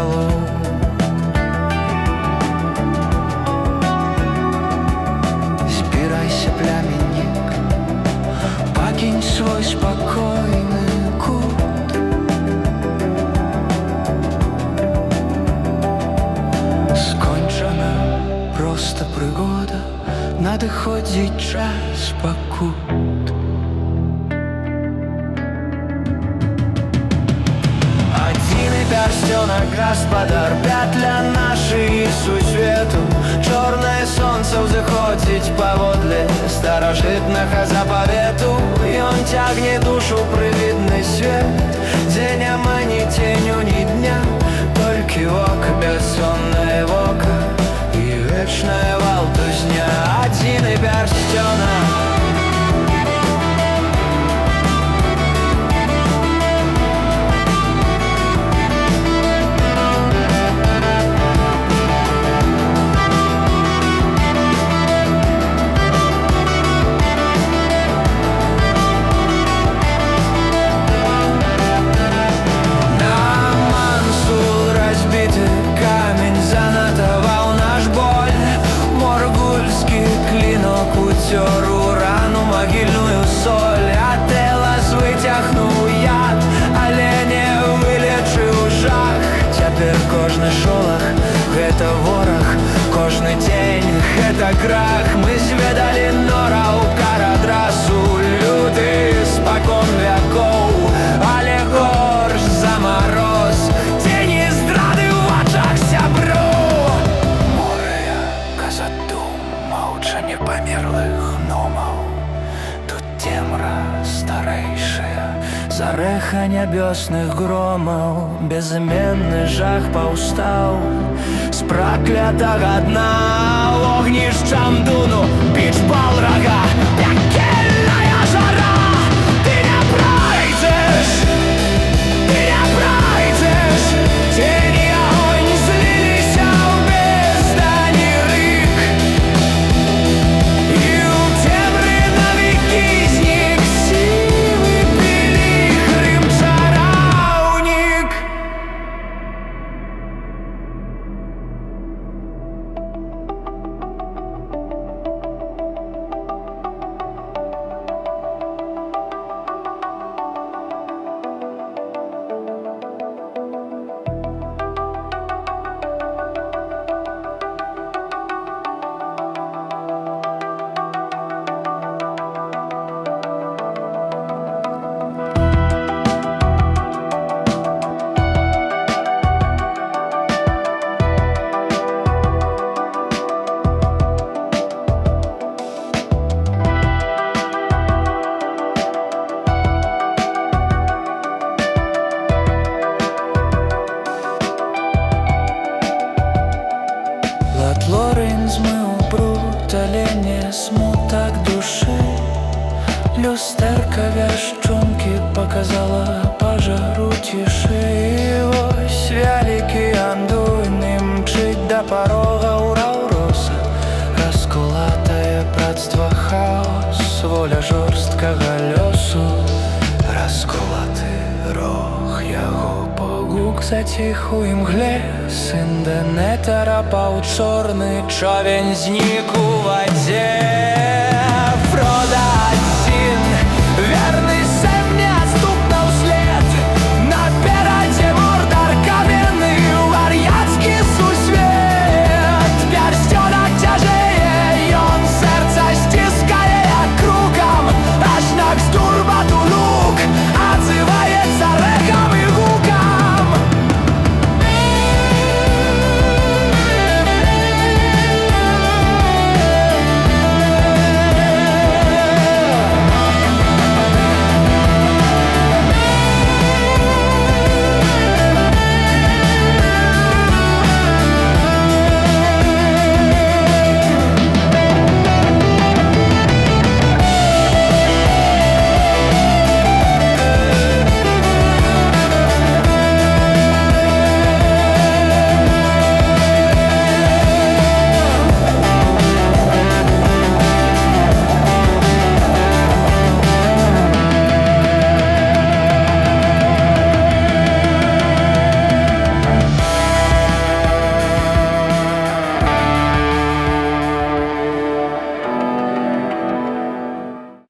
стало. Збирайся, племянник, покинь свой спокойный кут. Скончена просто пригода, надыходзіць час пакут. Пярсцёнак гаспадар, пятля нашай сусвету. Чорнае сонца ўзыходзіць паводле старажытнага запавету. Ён цягне душу прывідны свет, дзе няма ні ценю, ні дня, толькі вока, бяссоннае вока і вечная валтузня. Адзіны пярсцёнак. У рану магільную соль, а телас выцягнуў яд, але не вылечыў жах. Цяпер кожны шолах — гэта вораг, кожны дзень — гэта крах. Мы зведалі нораў карадрасу, люты спакон вякоў, але горш за мароз, цені здрады ў вачах сяброў. Морыя казату, маўчанне памерлых гномаў. Тут цемра старэйшая, зарэха нябёсных громаў. Безыменны жах паўстаў з праклятага дна. Огнішчам дуну, біч пал рага, пякельная жара. Ты не пройдзеш, ты не пройдзеш. Цені агонь зліліся ў бездані рык, і ў цемры навікі знік сівы пілігрым чараўнік. Лорен змыў бруд, але не смутак душы. Люстэрка вяшчункі паказала пажару цішы. І вось вялікі андуйны мчыць да парога ўраўроса. Раскулатае брацтва хаос, воля жорсткага лёсу. Раскулаты рог яго погук заціх у імгле. Сын Денетара паў чорны човен знік у вадзе.